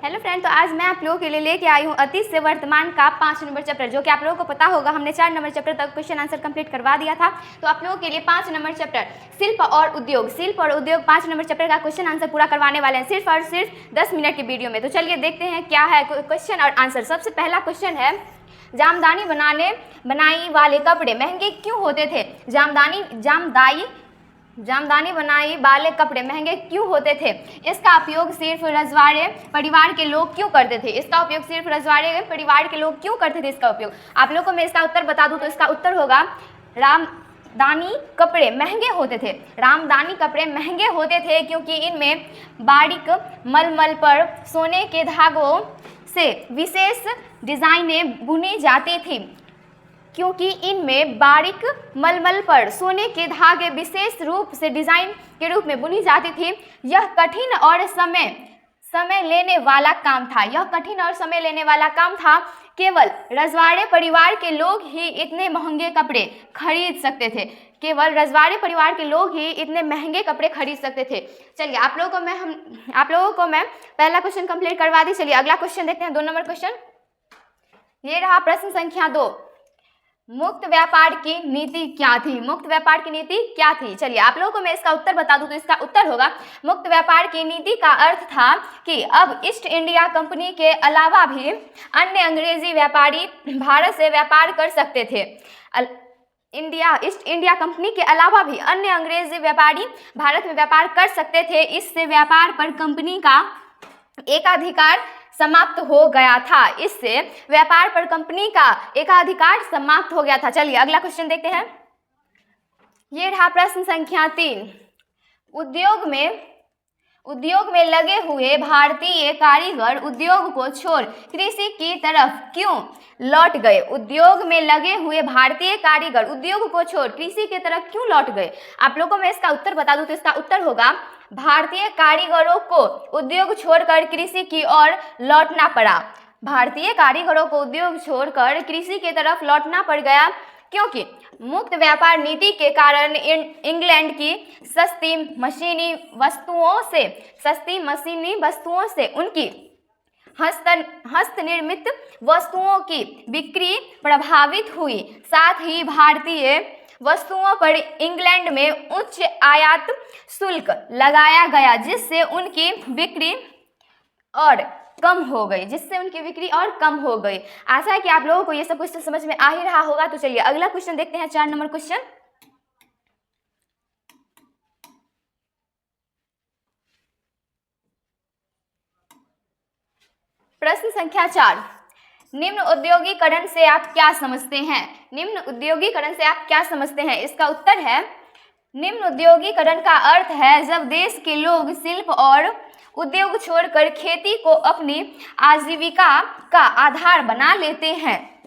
Hello friend, तो आज मैं आप लोगों के लिए लेके आई हूँ अतीत से वर्तमान का 5 नंबर चैप्टर, जो कि आप लोगों को पता होगा हमने 4 नंबर चैप्टर तक क्वेश्चन आंसर कंप्लीट करवा दिया था। तो आप लोगों के लिए 5 नंबर चैप्टर शिल्प और उद्योग 5 नंबर चैप्टर का क्वेश्चन आंसर पूरा करवाने वाले हैं सिर्फ और सिर्फ 10 मिनट की वीडियो में। तो चलिए देखते हैं क्या है क्वेश्चन और आंसर। सबसे पहला क्वेश्चन है, जामदानी बनाई वाले कपड़े महंगे क्यों होते थे? जामदानी बनाई वाले कपड़े महंगे क्यों होते थे? इसका उपयोग सिर्फ रजवाड़े परिवार के लोग क्यों करते थे? इसका उपयोग सिर्फ रजवाड़े परिवार के लोग क्यों करते थे? इसका उपयोग आप लोगों को मैं इसका उत्तर बता दूं तो इसका उत्तर होगा रामदानी कपड़े महंगे होते थे। रामदानी कपड़े महंगे होते थे क्योंकि इनमें बारीक मलमल पर सोने के धागों से विशेष डिजाइनें बुनी जाती थी। क्योंकि इनमें बारीक मलमल पर सोने के धागे विशेष रूप से डिजाइन के रूप में बुनी जाती थी। यह कठिन और समय लेने वाला काम था। केवल रजवाड़े परिवार के लोग ही इतने महंगे कपड़े खरीद सकते थे। चलिए आप लोगों को मैं पहला क्वेश्चन कंप्लीट करवा दी। चलिए अगला क्वेश्चन देखते हैं, 2 नंबर क्वेश्चन। ये रहा प्रश्न संख्या 2। मुक्त व्यापार की नीति क्या थी? चलिए आप लोगों को मैं इसका उत्तर बता दूं तो इसका उत्तर होगा, मुक्त व्यापार की नीति का अर्थ था कि अब ईस्ट इंडिया कंपनी के अलावा भी अन्य अंग्रेजी व्यापारी भारत से व्यापार कर सकते थे। ईस्ट इंडिया कंपनी के अलावा भी अन्य अंग्रेजी व्यापारी भारत में व्यापार कर सकते थे। इससे व्यापार पर कंपनी का एकाधिकार समाप्त हो गया था। चलिए अगला क्वेश्चन देखते हैं। ये रहा प्रश्न संख्या 3। उद्योग में लगे हुए भारतीय कारीगर उद्योग को छोड़ कृषि की तरफ क्यों लौट गए? आप लोगों को मैं इसका उत्तर बता दूं तो इसका उत्तर होगा, भारतीय कारीगरों को उद्योग छोड़कर कृषि की ओर लौटना पड़ गया क्योंकि मुक्त व्यापार नीति के कारण इंग्लैंड की सस्ती मशीनी वस्तुओं से उनकी हस्तनिर्मित वस्तुओं की बिक्री प्रभावित हुई। साथ ही भारतीय वस्तुओं पर इंग्लैंड में उच्च आयात शुल्क लगाया गया, जिससे उनकी बिक्री और कम हो गई। आशा है कि आप लोगों को ये सब क्वेश्चन समझ में आ ही रहा होगा। तो चलिए अगला क्वेश्चन देखते हैं, 4 नंबर क्वेश्चन। प्रश्न संख्या 4। निम्न उद्योगीकरण से आप क्या समझते हैं? इसका उत्तर है, निम्न उद्योगीकरण का अर्थ है जब देश के लोग शिल्प और उद्योग छोड़कर खेती को अपनी आजीविका का आधार बना लेते हैं।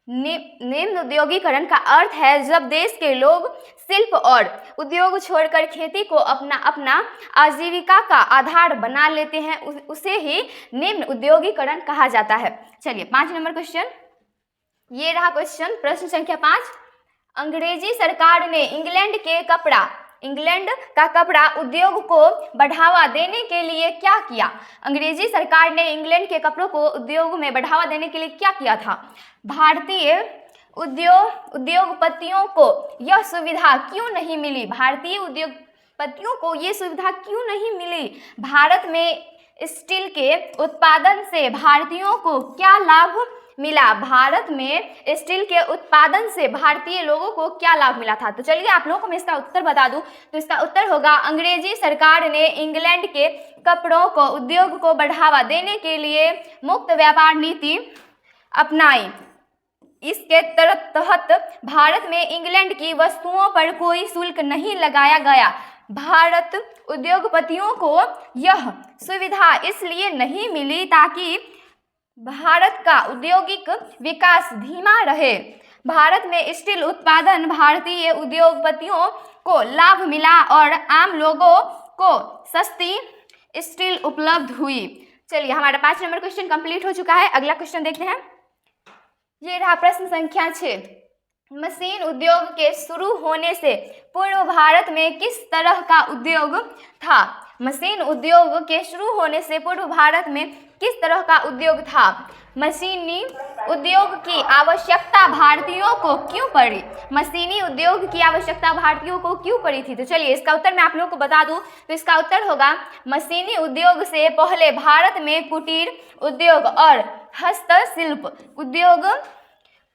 निम्न उद्योगीकरण का अर्थ है जब देश के लोग शिल्प और उद्योग छोड़कर खेती को अपना आजीविका का आधार बना लेते हैं, उसे ही निम्न उद्योगीकरण कहा जाता है। चलिए 5 नंबर क्वेश्चन। ये रहा क्वेश्चन प्रश्न संख्या 5। अंग्रेजी सरकार ने इंग्लैंड का कपड़ा उद्योग को बढ़ावा देने के लिए क्या किया? अंग्रेजी सरकार ने इंग्लैंड के कपड़ों को उद्योग में बढ़ावा देने के लिए क्या किया था? भारतीय उद्योगपतियों को यह सुविधा क्यों नहीं मिली? भारत में स्टील के उत्पादन से भारतीयों को क्या लाभ मिला? भारतीय लोगों को क्या लाभ मिला था? तो चलिए आप लोगों को मैं इसका उत्तर बता दूं तो इसका उत्तर होगा, अंग्रेजी सरकार ने इंग्लैंड के कपड़ों को उद्योग को बढ़ावा देने के लिए मुक्त व्यापार नीति अपनाई। इसके तहत भारत में इंग्लैंड की वस्तुओं पर कोई शुल्क नहीं लगाया गया। भारत उद्योगपतियों को यह सुविधा इसलिए नहीं मिली ताकि भारत का औद्योगिक विकास धीमा रहे। भारत में स्टील उत्पादन भारतीय उद्योगपतियों को लाभ मिला और आम लोगों को सस्ती स्टील उपलब्ध हुई। चलिए हमारा 5 नंबर क्वेश्चन कंप्लीट हो चुका है। अगला क्वेश्चन देखते हैं। ये रहा प्रश्न संख्या 6। मशीन उद्योग के शुरू होने से पूर्व भारत में किस तरह का उद्योग था? मशीन उद्योग के शुरू होने से पूर्व भारत में किस तरह का उद्योग था? मशीनी उद्योग की आवश्यकता भारतीयों को क्यों पड़ी? मशीनी उद्योग की आवश्यकता भारतीयों को क्यों पड़ी थी? तो चलिए इसका उत्तर मैं आप लोगों को बता दूं, तो इसका उत्तर होगा मशीनी उद्योग से पहले भारत में कुटीर उद्योग और हस्तशिल्प उद्योग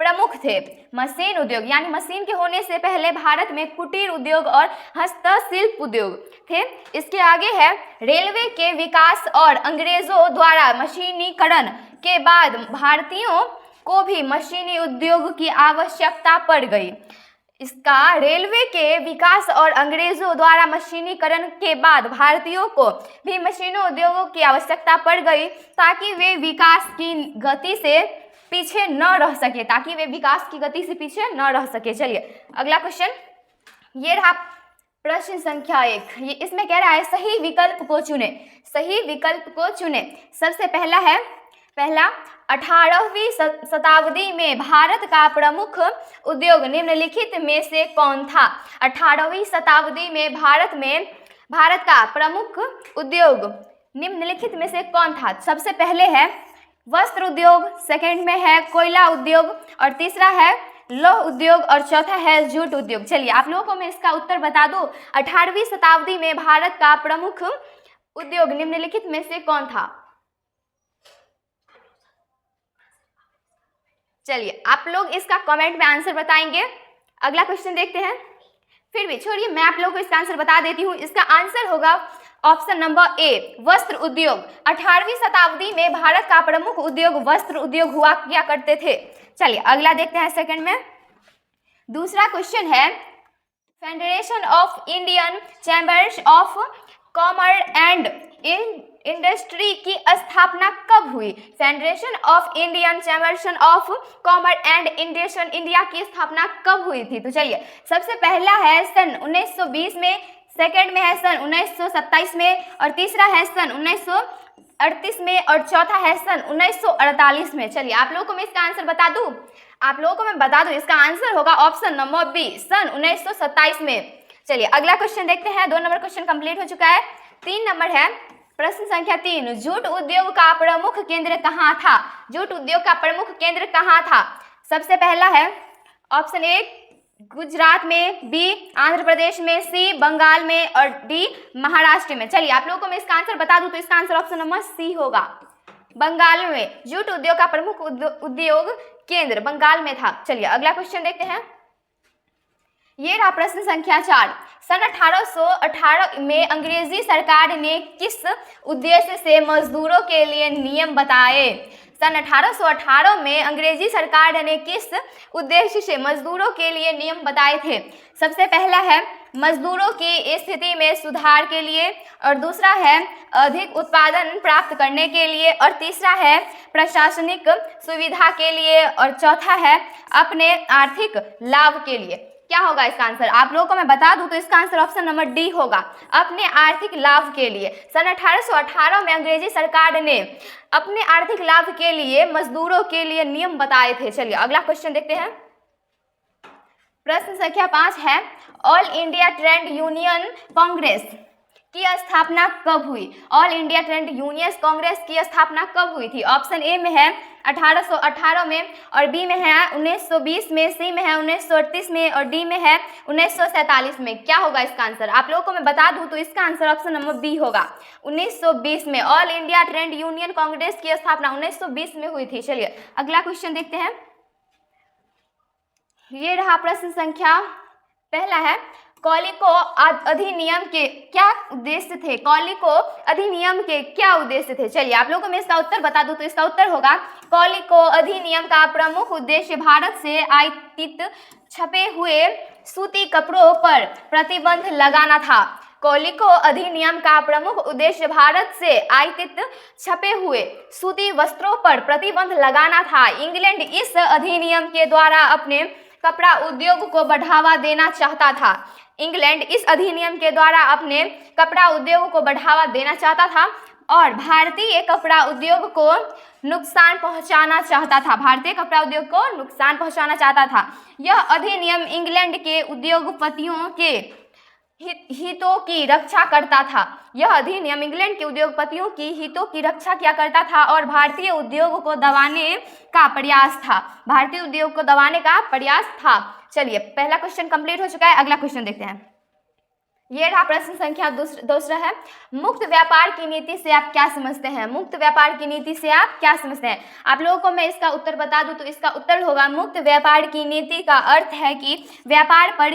प्रमुख थे। मशीन उद्योग यानी मशीन के होने से पहले भारत में कुटीर उद्योग और हस्तशिल्प उद्योग थे। इसके आगे है रेलवे के विकास और अंग्रेजों द्वारा मशीनीकरण के बाद भारतीयों को भी मशीनी उद्योग की आवश्यकता पड़ गई। इसका रेलवे के विकास और अंग्रेजों द्वारा मशीनीकरण के बाद भारतीयों को भी मशीनी उद्योगों की आवश्यकता पड़ गई ताकि वे विकास की गति से पीछे न रह सके, न रह सके। चलिए अगला क्वेश्चन, ये रहा प्रश्न संख्या 1। ये इसमें कह रहा है सही विकल्प को चुने। सही विकल्प को चुने। सबसे पहला 18वीं शताब्दी में भारत का प्रमुख उद्योग निम्नलिखित में से कौन था? 18वीं शताब्दी में भारत का प्रमुख उद्योग निम्नलिखित में से कौन था? सबसे पहले है वस्त्र उद्योग, सेकंड में है कोयला उद्योग, और तीसरा है लौह उद्योग, और चौथा है जूट उद्योग। चलिए आप लोगों को मैं इसका उत्तर बता दूं, 18वीं शताब्दी में भारत का प्रमुख उद्योग निम्नलिखित में से कौन था? चलिए आप लोग इसका कमेंट में आंसर बताएंगे। अगला क्वेश्चन देखते हैं। फिर भी छोड़िए, मैं आप लोगों को इसका आंसर बता देती हूँ। इसका आंसर होगा ऑप्शन नंबर ए, वस्त्र उद्योग। 18वीं शताब्दी में भारत का प्रमुख उद्योग वस्त्र उद्योग हुआ किया करते थे। चलिए अगला देखते हैं सेकंड में। दूसरा क्वेश्चन है federation of Indian chambers of commerce and industry की स्थापना कब हुई? Federation of Indian chambers of commerce and industry India की स्थापना कब हुई थी? तो चलिए सबसे पहला है सन 1920 में, सेकंड में है सन 1927 में, और तीसरा है सन 1938 में, और चौथा है सन 1948 में। चलिए आप लोगों को मैं इसका आंसर बता दूं, इसका आंसर होगा ऑप्शन नंबर बी, सन 1927 में। चलिए अगला क्वेश्चन देखते हैं। 2 नंबर क्वेश्चन कंप्लीट हो चुका है। 3 नंबर है प्रश्न संख्या 3, जूट उद्योग का प्रमुख केंद्र कहाँ था? जूट उद्योग का प्रमुख केंद्र कहाँ था? सबसे पहला है ऑप्शन ए गुजरात में, बी आंध्र प्रदेश में, सी बंगाल में, और डी महाराष्ट्र में। चलिए आप लोगों को मैं इसका आंसर बता दूं, तो इसका आंसर ऑप्शन नंबर सी होगा, बंगाल में। जूट उद्योग का प्रमुख उद्योग केंद्र बंगाल में था। चलिए अगला क्वेश्चन देखते हैं। ये रहा प्रश्न संख्या 4। सन 1818 में अंग्रेजी सरकार ने किस उद्देश्य से मजदूरों के लिए नियम बताए? सन 1818 में अंग्रेजी सरकार ने किस उद्देश्य से मजदूरों के लिए नियम बताए थे? सबसे पहला है मजदूरों की स्थिति में सुधार के लिए, और दूसरा है अधिक उत्पादन प्राप्त करने के लिए, और तीसरा है प्रशासनिक सुविधा के लिए, और चौथा है अपने आर्थिक लाभ के लिए। क्या होगा इसका आंसर? आप लोगों को मैं बता दूं, तो इसका आंसर ऑप्शन नंबर डी होगा, अपने आर्थिक लाभ के लिए। सन 1818 में अंग्रेजी सरकार ने अपने आर्थिक लाभ के लिए मजदूरों के लिए नियम बताए थे। चलिए अगला क्वेश्चन देखते हैं। प्रश्न संख्या 5 है all India trade union Congress की स्थापना कब हुई? All India trade union Congress की स्थापना कब हुई थी? ऑप्शन ए में है 1818 में, और बी में है 1920 में, सी में है 1938 में, और डी में है 1947 में। क्या होगा इसका आंसर? आप लोगों को मैं बता दूं, तो इसका आंसर ऑप्शन नंबर बी होगा, 1920 में। All India trade union Congress की स्थापना 1920 में हुई थी। चलिए अगला क्वेश्चन देखते हैं। ये रहा प्रश्न संख्या पहला है कॉलिको अधिनियम के क्या उद्देश्य थे? कॉलिको अधिनियम के क्या उद्देश्य थे? चलिए आप लोगों को मैं इसका उत्तर बता दूं, तो इसका उत्तर होगा कॉलिको अधिनियम का प्रमुख उद्देश्य भारत से आयातित छपे हुए सूती कपड़ों पर प्रतिबंध लगाना था। कॉलिको अधिनियम का प्रमुख उद्देश्य भारत से आयातित छपे हुए सूती वस्त्रों पर प्रतिबंध लगाना था। इंग्लैंड इस अधिनियम के द्वारा अपने कपड़ा उद्योग को बढ़ावा देना चाहता था। इंग्लैंड इस अधिनियम के द्वारा अपने कपड़ा उद्योग को बढ़ावा देना चाहता था और भारतीय कपड़ा उद्योग को नुकसान पहुंचाना चाहता था। भारतीय कपड़ा उद्योग को नुकसान पहुंचाना चाहता था। यह अधिनियम इंग्लैंड के उद्योगपतियों के हितों की रक्षा करता था। यह अधिनियम इंग्लैंड के उद्योगपतियों की हितों की रक्षा किया करता था और भारतीय उद्योग को दबाने का प्रयास था। भारतीय उद्योग को दबाने का प्रयास था। चलिए, पहला क्वेश्चन कंप्लीट हो चुका है। अगला क्वेश्चन देखते हैं। ये रहा प्रश्न संख्या दूसरा है, मुक्त व्यापार की नीति से आप क्या समझते हैं? मुक्त व्यापार की नीति से आप क्या समझते हैं? आप लोगों को मैं इसका उत्तर बता दूं तो इसका उत्तर होगा, मुक्त व्यापार की नीति का अर्थ है कि व्यापार पर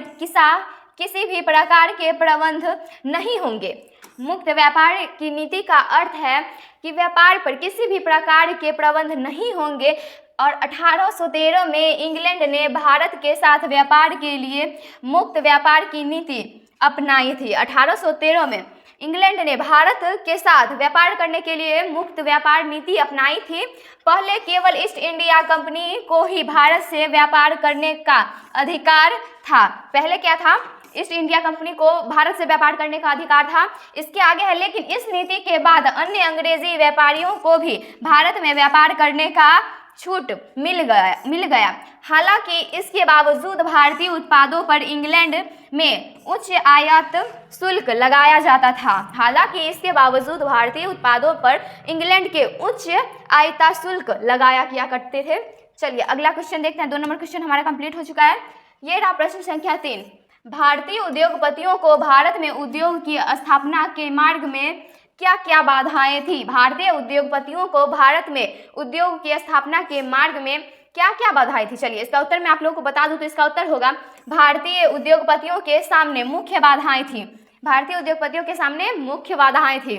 किसी भी प्रकार के प्रतिबंध नहीं होंगे। मुक्त व्यापार की नीति का अर्थ है कि व्यापार पर किसी भी प्रकार के प्रतिबंध नहीं होंगे। और 1813 में इंग्लैंड ने भारत के साथ व्यापार के लिए मुक्त व्यापार की नीति अपनाई थी। 1813 में इंग्लैंड ने भारत के साथ व्यापार करने के लिए मुक्त व्यापार नीति अपनाई थी। पहले केवल ईस्ट इंडिया कंपनी को ही भारत से व्यापार करने का अधिकार था। पहले क्या था? ईस्ट इंडिया कंपनी को भारत से व्यापार करने का अधिकार था। इसके आगे है, लेकिन इस नीति के बाद अन्य अंग्रेजी व्यापारियों को भी भारत में व्यापार करने का छूट मिल गया। हालांकि इसके बावजूद भारतीय उत्पादों पर इंग्लैंड में उच्च आयात शुल्क लगाया जाता था। हालांकि इसके बावजूद भारतीय उत्पादों पर इंग्लैंड के उच्च आयात शुल्क लगाया किया करते थे। चलिए, अगला क्वेश्चन देखते हैं। 2 नंबर क्वेश्चन हमारा कंप्लीट हो चुका है। ये रहा प्रश्न संख्या 3। भारतीय उद्योगपतियों को भारत में उद्योग की स्थापना के मार्ग में क्या क्या बाधाएं थी? भारतीय उद्योगपतियों को भारत में उद्योग की स्थापना के मार्ग में क्या क्या बाधाएं थी? चलिए, इसका उत्तर मैं आप लोगों को बता दूं तो इसका उत्तर होगा, भारतीय उद्योगपतियों के सामने मुख्य बाधाएं थी। भारतीय उद्योगपतियों के सामने मुख्य बाधाएं थी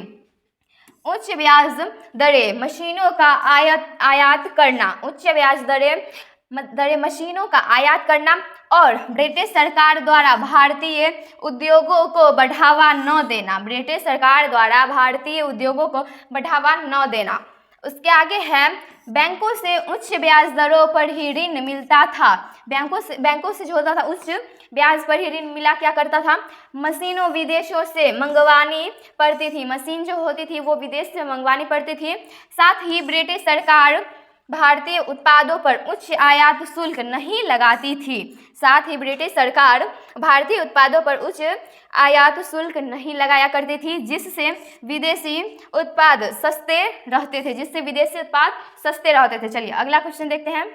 उच्च ब्याज दरें, मशीनों का आयात करना, उच्च ब्याज दरें मशीनों का आयात करना और ब्रिटिश सरकार द्वारा भारतीय उद्योगों को बढ़ावा न देना। ब्रिटिश सरकार द्वारा भारतीय उद्योगों को बढ़ावा न देना। उसके आगे है, बैंकों से उच्च ब्याज दरों पर ही ऋण मिलता था। बैंकों से जो होता था उच्च ब्याज पर ही ऋण मिला क्या करता था? मशीनों विदेशों से मंगवानी पड़ती थी। मशीन जो होती थी वो विदेश से मंगवानी पड़ती थी। साथ ही ब्रिटिश सरकार भारतीय उत्पादों पर उच्च आयात शुल्क नहीं लगाती थी। साथ ही ब्रिटिश सरकार भारतीय उत्पादों पर उच्च आयात शुल्क नहीं लगाया करती थी, जिससे विदेशी उत्पाद सस्ते रहते थे। चलिए, अगला क्वेश्चन देखते हैं।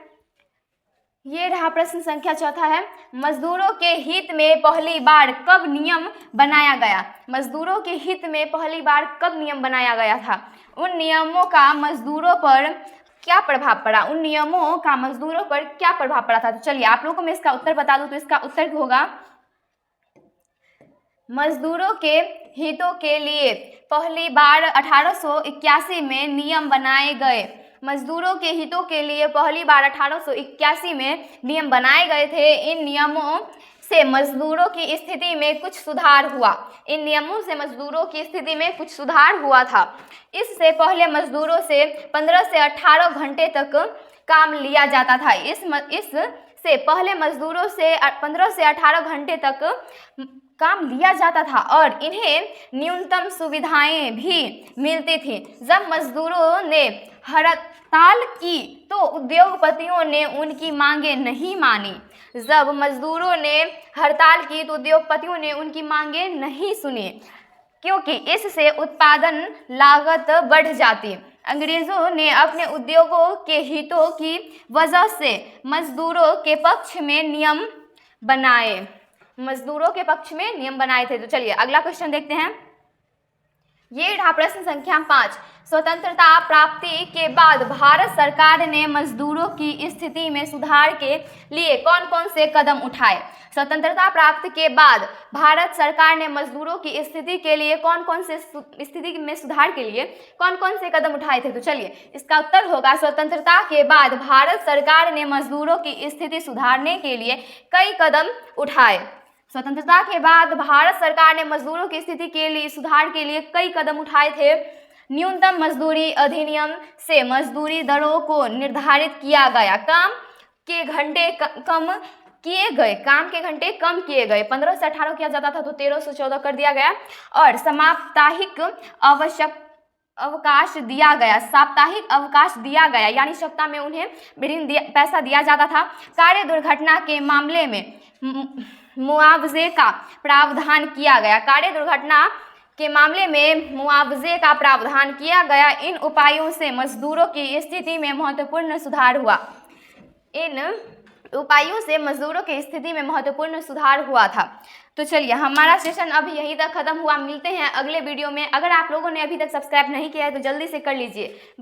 ये रहा प्रश्न संख्या 4 है, मजदूरों के हित में पहली बार कब नियम बनाया गया? मजदूरों के हित में पहली बार कब नियम बनाया गया था? उन नियमों का मजदूरों पर क्या प्रभाव पड़ा? उन नियमों का मजदूरों पर क्या प्रभाव पड़ा था? तो चलिए, आप लोगों को मैं इसका उत्तर बता दूं तो इसका उत्तर होगा, मजदूरों के हितों के लिए पहली बार 1881 में नियम बनाए गए। मजदूरों के हितों के लिए पहली बार 1881 में नियम बनाए गए थे। इन नियमों से मजदूरों की स्थिति में कुछ सुधार हुआ। इन नियमों से मजदूरों की स्थिति में कुछ सुधार हुआ था। इससे पहले मजदूरों से 15 से 18 घंटे तक काम लिया जाता था। इससे पहले मजदूरों से 15 से 18 घंटे तक काम लिया जाता था और इन्हें न्यूनतम सुविधाएं भी मिलती थी। जब मजदूरों ने हड़ताल की तो उद्योगपतियों ने उनकी मांगें नहीं मानी। जब मजदूरों ने हड़ताल की तो उद्योगपतियों ने उनकी मांगें नहीं सुनी, क्योंकि इससे उत्पादन लागत बढ़ जाती। अंग्रेजों ने अपने उद्योगों के हितों की वजह से मजदूरों के पक्ष में नियम बनाए थे। तो चलिए, अगला क्वेश्चन देखते हैं। ये रहा प्रश्न संख्या 5। स्वतंत्रता प्राप्ति के बाद भारत सरकार ने मजदूरों की स्थिति में सुधार के लिए कौन कौन से कदम उठाए? स्वतंत्रता प्राप्ति के बाद भारत सरकार ने मजदूरों की स्थिति के लिए स्थिति में सुधार के लिए कौन कौन से कदम उठाए थे? तो चलिए, इसका उत्तर होगा, स्वतंत्रता के बाद भारत सरकार ने मजदूरों की स्थिति सुधारने के लिए कई कदम उठाए। स्वतंत्रता के बाद भारत सरकार ने मजदूरों की स्थिति के लिए सुधार के लिए कई कदम उठाए थे। न्यूनतम मजदूरी अधिनियम से मजदूरी दरों को निर्धारित किया गया। काम के घंटे कम किए गए। 15 से 18 किया जाता था तो 13 से 14 कर दिया गया। और साप्ताहिक अवकाश दिया गया, यानी सप्ताह में उन्हें पैसा दिया जाता था। कार्य दुर्घटना के मामले में मुआवजे का प्रावधान किया गया। कार्य दुर्घटना के मामले में मुआवजे का प्रावधान किया गया। इन उपायों से मजदूरों की स्थिति में महत्वपूर्ण सुधार हुआ। इन उपायों से मजदूरों की स्थिति में महत्वपूर्ण सुधार हुआ था। तो चलिए, हमारा सेशन अब यहीं तक खत्म हुआ। मिलते हैं अगले वीडियो में। अगर आप लोगों ने अभी तक सब्सक्राइब नहीं किया है तो जल्दी से कर लीजिए।